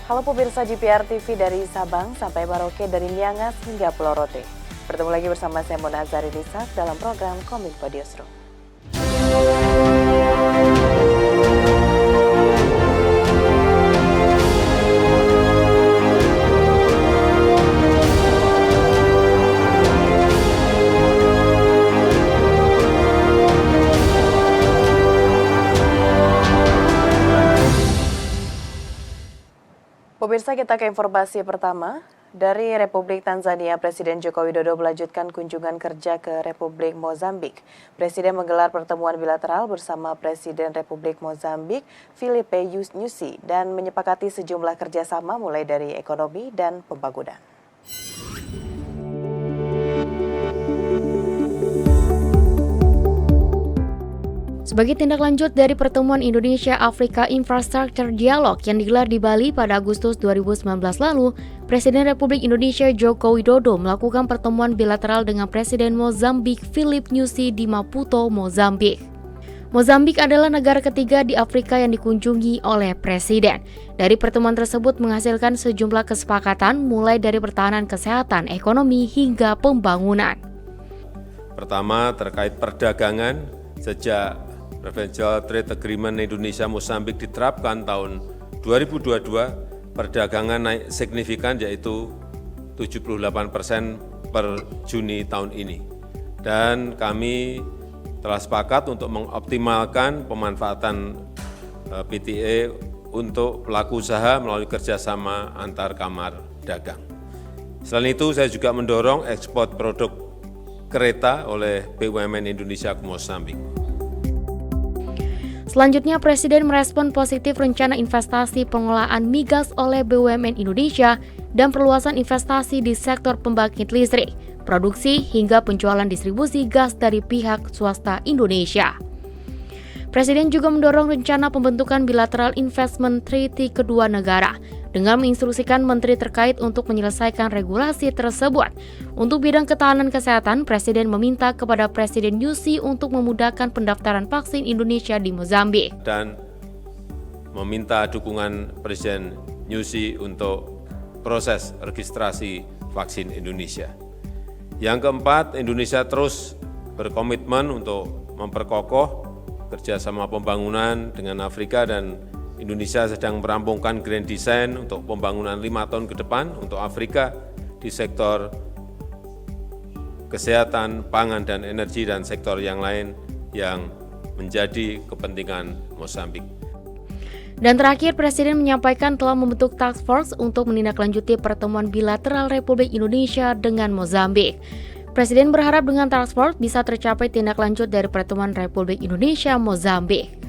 Halo pemirsa GPR TV dari Sabang sampai Merauke, dari Miangas hingga Pulau Rote. Bertemu lagi bersama saya Mona Azari Nisa dalam program Kominfo Newsroom. Pemirsa, kita ke informasi pertama. Dari Republik Tanzania, Presiden Joko Widodo melanjutkan kunjungan kerja ke Republik Mozambik. Presiden menggelar pertemuan bilateral bersama Presiden Republik Mozambik, Filipe Nyusi, dan menyepakati sejumlah kerjasama mulai dari ekonomi dan pembangunan. Sebagai tindak lanjut dari pertemuan Indonesia-Afrika Infrastructure Dialog yang digelar di Bali pada Agustus 2019 lalu, Presiden Republik Indonesia Joko Widodo melakukan pertemuan bilateral dengan Presiden Mozambik Filipe Nyusi di Maputo, Mozambik. Mozambik adalah negara ketiga di Afrika yang dikunjungi oleh Presiden. Dari pertemuan tersebut menghasilkan sejumlah kesepakatan mulai dari pertahanan kesehatan, ekonomi, hingga pembangunan. Pertama, terkait perdagangan. Sejak Preferential Trade Agreement Indonesia-Mozambik diterapkan tahun 2022, perdagangan naik signifikan yaitu 78% per Juni tahun ini. Dan kami telah sepakat untuk mengoptimalkan pemanfaatan PTA untuk pelaku usaha melalui kerjasama antar kamar dagang. Selain itu, saya juga mendorong ekspor produk kereta oleh BUMN Indonesia ke Mozambik. Selanjutnya, Presiden merespon positif rencana investasi pengelolaan migas oleh BUMN Indonesia dan perluasan investasi di sektor pembangkit listrik, produksi hingga penjualan distribusi gas dari pihak swasta Indonesia. Presiden juga mendorong rencana pembentukan bilateral investment treaty kedua negara dengan menginstruksikan menteri terkait untuk menyelesaikan regulasi tersebut. Untuk bidang ketahanan kesehatan, Presiden meminta kepada Presiden Nyusi untuk memudahkan pendaftaran vaksin Indonesia di Mozambik. Dan meminta dukungan Presiden Nyusi untuk proses registrasi vaksin Indonesia. Yang keempat, Indonesia terus berkomitmen untuk memperkokoh kerjasama pembangunan dengan Afrika, dan Indonesia sedang merampungkan Grand Design untuk pembangunan 5 tahun ke depan untuk Afrika di sektor kesehatan, pangan, dan energi, dan sektor yang lain yang menjadi kepentingan Mozambik. Dan terakhir, Presiden menyampaikan telah membentuk task force untuk menindaklanjuti pertemuan bilateral Republik Indonesia dengan Mozambik. Presiden berharap dengan task force bisa tercapai tindak lanjut dari pertemuan Republik Indonesia-Mozambik.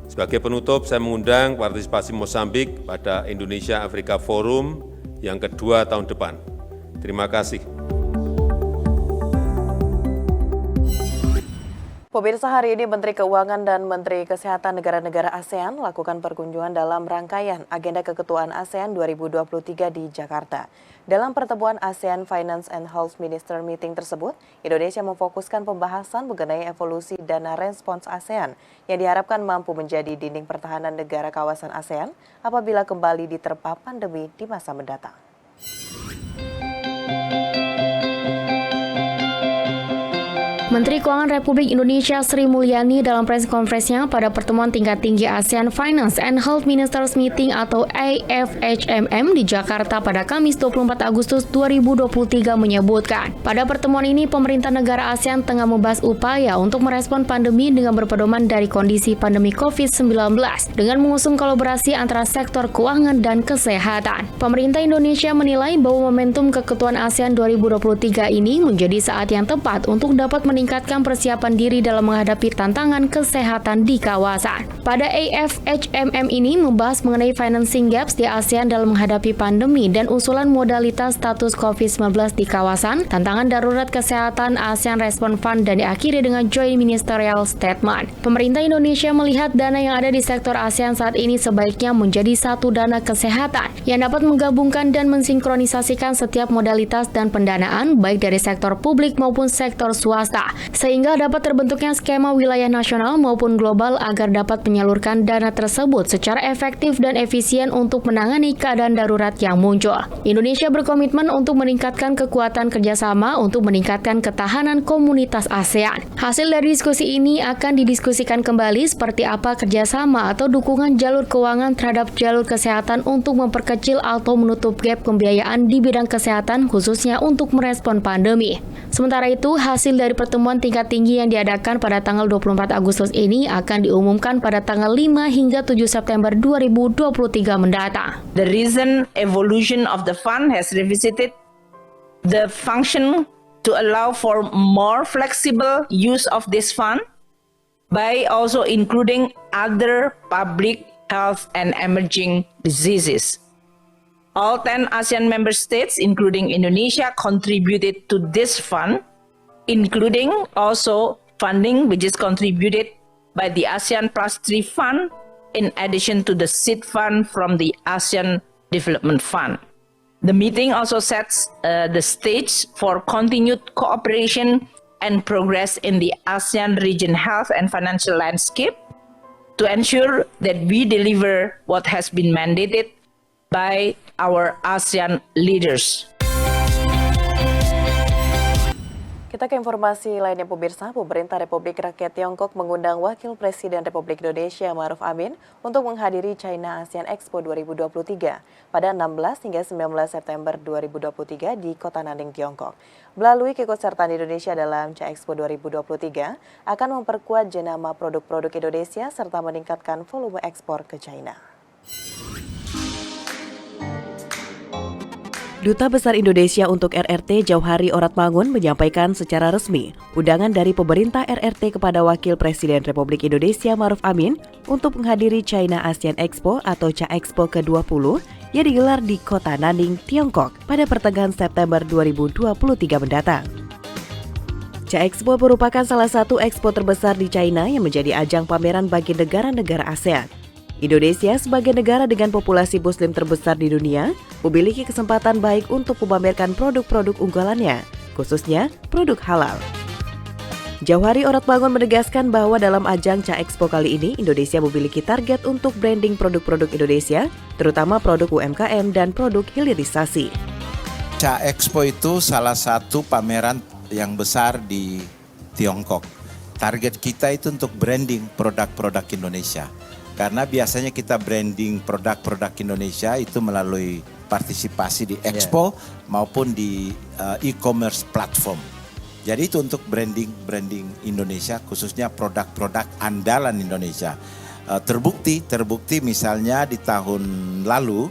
Sebagai penutup, saya mengundang partisipasi Mozambik pada Indonesia Afrika Forum yang kedua tahun depan. Terima kasih. Pemirsa, hari ini Menteri Keuangan dan Menteri Kesehatan negara-negara ASEAN lakukan perkunjungan dalam rangkaian agenda keketuaan ASEAN 2023 di Jakarta. Dalam pertemuan ASEAN Finance and Health Minister Meeting tersebut, Indonesia memfokuskan pembahasan mengenai evolusi dana respons ASEAN yang diharapkan mampu menjadi dinding pertahanan negara kawasan ASEAN apabila kembali diterpa pandemi di masa mendatang. Menteri Keuangan Republik Indonesia Sri Mulyani dalam press conference-nya pada pertemuan tingkat tinggi ASEAN Finance and Health Ministers Meeting atau AFHMM di Jakarta pada Kamis 24 Agustus 2023 menyebutkan, pada pertemuan ini pemerintah negara ASEAN tengah membahas upaya untuk merespon pandemi dengan berpedoman dari kondisi pandemi COVID-19 dengan mengusung kolaborasi antara sektor keuangan dan kesehatan. Pemerintah Indonesia menilai bahwa momentum keketuaan ASEAN 2023 ini menjadi saat yang tepat untuk dapat meningkatkan persiapan diri dalam menghadapi tantangan kesehatan di kawasan. Pada AFHMM ini membahas mengenai financing gaps di ASEAN dalam menghadapi pandemi dan usulan modalitas status COVID-19 di kawasan, tantangan darurat kesehatan ASEAN Response Fund, dan diakhiri dengan Joint Ministerial Statement. Pemerintah Indonesia melihat dana yang ada di sektor ASEAN saat ini sebaiknya menjadi satu dana kesehatan yang dapat menggabungkan dan mensinkronisasikan setiap modalitas dan pendanaan baik dari sektor publik maupun sektor swasta sehingga dapat terbentuknya skema wilayah nasional maupun global agar dapat menyalurkan dana tersebut secara efektif dan efisien untuk menangani keadaan darurat yang muncul. Indonesia berkomitmen untuk meningkatkan kekuatan kerjasama untuk meningkatkan ketahanan komunitas ASEAN. Hasil dari diskusi ini akan didiskusikan kembali seperti apa kerjasama atau dukungan jalur keuangan terhadap jalur kesehatan untuk memperkecil atau menutup gap pembiayaan di bidang kesehatan khususnya untuk merespon pandemi. Sementara itu, hasil dari pertemuan tingkat tinggi yang diadakan pada tanggal 24 Agustus ini akan diumumkan pada tanggal 5 hingga 7 September 2023 mendatang. The recent evolution of the fund has revisited the function to allow for more flexible use of this fund by also including other public health and emerging diseases. All 10 ASEAN member states, including Indonesia, contributed to this fund, including also funding which is contributed by the ASEAN Plus 3 Fund, in addition to the seed fund from the ASEAN Development Fund. The meeting also sets the stage for continued cooperation and progress in the ASEAN region health and financial landscape to ensure that we deliver what has been mandated by our ASEAN leaders. Kita ke informasi lainnya pemirsa, pemerintah Republik Rakyat Tiongkok mengundang Wakil Presiden Republik Indonesia Ma'ruf Amin untuk menghadiri China ASEAN Expo 2023 pada 16 hingga 19 September 2023 di Kota Nanning, Tiongkok. Melalui keikutsertaan Indonesia dalam China Expo 2023 akan memperkuat jenama produk-produk Indonesia serta meningkatkan volume ekspor ke China. Duta Besar Indonesia untuk RRT Jauhari Oratmangun menyampaikan secara resmi undangan dari pemerintah RRT kepada Wakil Presiden Republik Indonesia Ma'ruf Amin untuk menghadiri China ASEAN Expo atau CHA Expo ke-20 yang digelar di Kota Nanning, Tiongkok pada pertengahan September 2023 mendatang. CHA Expo merupakan salah satu expo terbesar di China yang menjadi ajang pameran bagi negara-negara ASEAN. Indonesia sebagai negara dengan populasi muslim terbesar di dunia memiliki kesempatan baik untuk memamerkan produk-produk unggulannya, khususnya produk halal. Jauhari Oratmangun menegaskan bahwa dalam ajang CHA Expo kali ini, Indonesia memiliki target untuk branding produk-produk Indonesia, terutama produk UMKM dan produk hilirisasi. CHA Expo itu salah satu pameran yang besar di Tiongkok. Target kita itu untuk branding produk-produk Indonesia. Karena biasanya kita branding produk-produk Indonesia itu melalui partisipasi di Expo maupun di e-commerce platform. Jadi itu untuk branding Indonesia, khususnya produk-produk andalan Indonesia. Terbukti misalnya di tahun lalu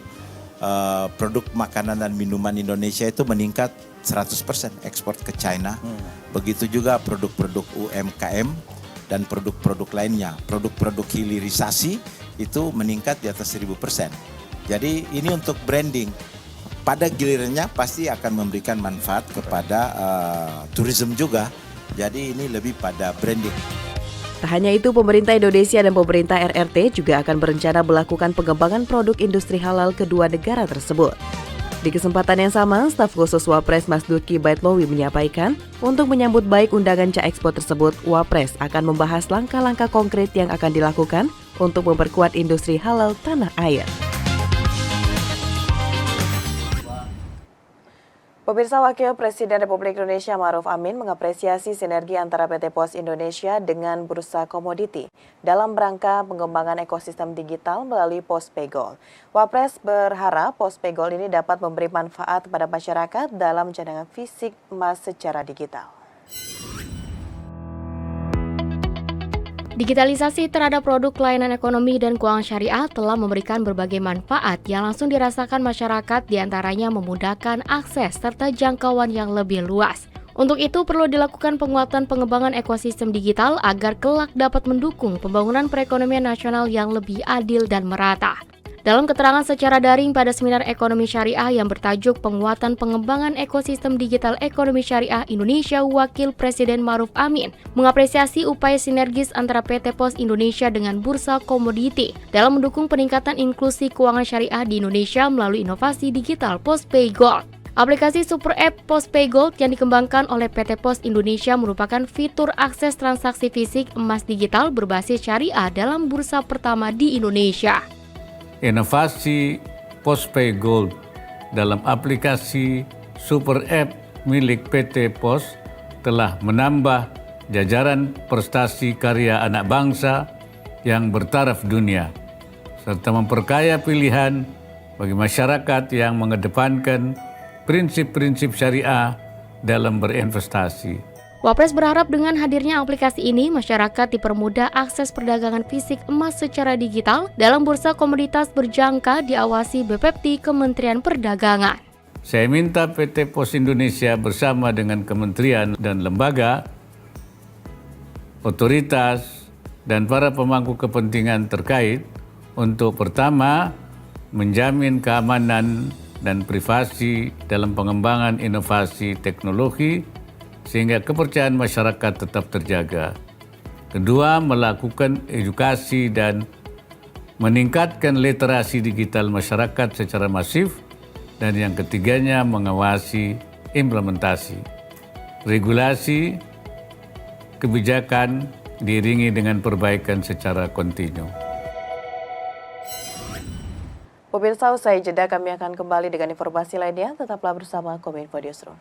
produk makanan dan minuman Indonesia itu meningkat 100% ekspor ke China. Begitu juga produk-produk UMKM dan produk-produk lainnya. Produk-produk hilirisasi itu meningkat di atas 1000%. Jadi ini untuk branding. Pada gilirannya pasti akan memberikan manfaat kepada tourism juga. Jadi ini lebih pada branding. Tak hanya itu, pemerintah Indonesia dan pemerintah RRT juga akan berencana melakukan pengembangan produk industri halal kedua negara tersebut. Di kesempatan yang sama, staf khusus Wapres Mas Duki Baitlawi menyampaikan, untuk menyambut baik undangan CHA Expo tersebut, Wapres akan membahas langkah-langkah konkret yang akan dilakukan untuk memperkuat industri halal tanah air. Pemirsa, Wakil Presiden Republik Indonesia Ma'ruf Amin mengapresiasi sinergi antara PT Pos Indonesia dengan bursa komoditi dalam rangka pengembangan ekosistem digital melalui Postpay Gold. Wapres berharap Postpay Gold ini dapat memberi manfaat kepada masyarakat dalam cadangan fisik emas secara digital. Digitalisasi terhadap produk pelayanan ekonomi dan keuangan syariah telah memberikan berbagai manfaat yang langsung dirasakan masyarakat, diantaranya memudahkan akses serta jangkauan yang lebih luas. Untuk itu perlu dilakukan penguatan pengembangan ekosistem digital agar kelak dapat mendukung pembangunan perekonomian nasional yang lebih adil dan merata. Dalam keterangan secara daring pada seminar ekonomi syariah yang bertajuk Penguatan Pengembangan Ekosistem Digital Ekonomi Syariah Indonesia, Wakil Presiden Ma'ruf Amin mengapresiasi upaya sinergis antara PT Pos Indonesia dengan bursa komoditi dalam mendukung peningkatan inklusi keuangan syariah di Indonesia melalui inovasi digital Postpay Gold. Aplikasi Super App Postpay Gold yang dikembangkan oleh PT Pos Indonesia merupakan fitur akses transaksi fisik emas digital berbasis syariah dalam bursa pertama di Indonesia. Inovasi Postpay Gold dalam aplikasi Super App milik PT Pos telah menambah jajaran prestasi karya anak bangsa yang bertaraf dunia, serta memperkaya pilihan bagi masyarakat yang mengedepankan prinsip-prinsip syariah dalam berinvestasi. Wapres berharap dengan hadirnya aplikasi ini, masyarakat dipermudah akses perdagangan fisik emas secara digital dalam bursa komoditas berjangka diawasi BPEPTI Kementerian Perdagangan. Saya minta PT Pos Indonesia bersama dengan kementerian dan lembaga, otoritas, dan para pemangku kepentingan terkait untuk pertama, menjamin keamanan dan privasi dalam pengembangan inovasi teknologi sehingga kepercayaan masyarakat tetap terjaga. Kedua, melakukan edukasi dan meningkatkan literasi digital masyarakat secara masif. Dan yang ketiganya, mengawasi implementasi. Regulasi, kebijakan diiringi dengan perbaikan secara kontinu. Pemirsa, usai jeda kami akan kembali dengan informasi lainnya. Tetaplah bersama Kominfo Newsroom.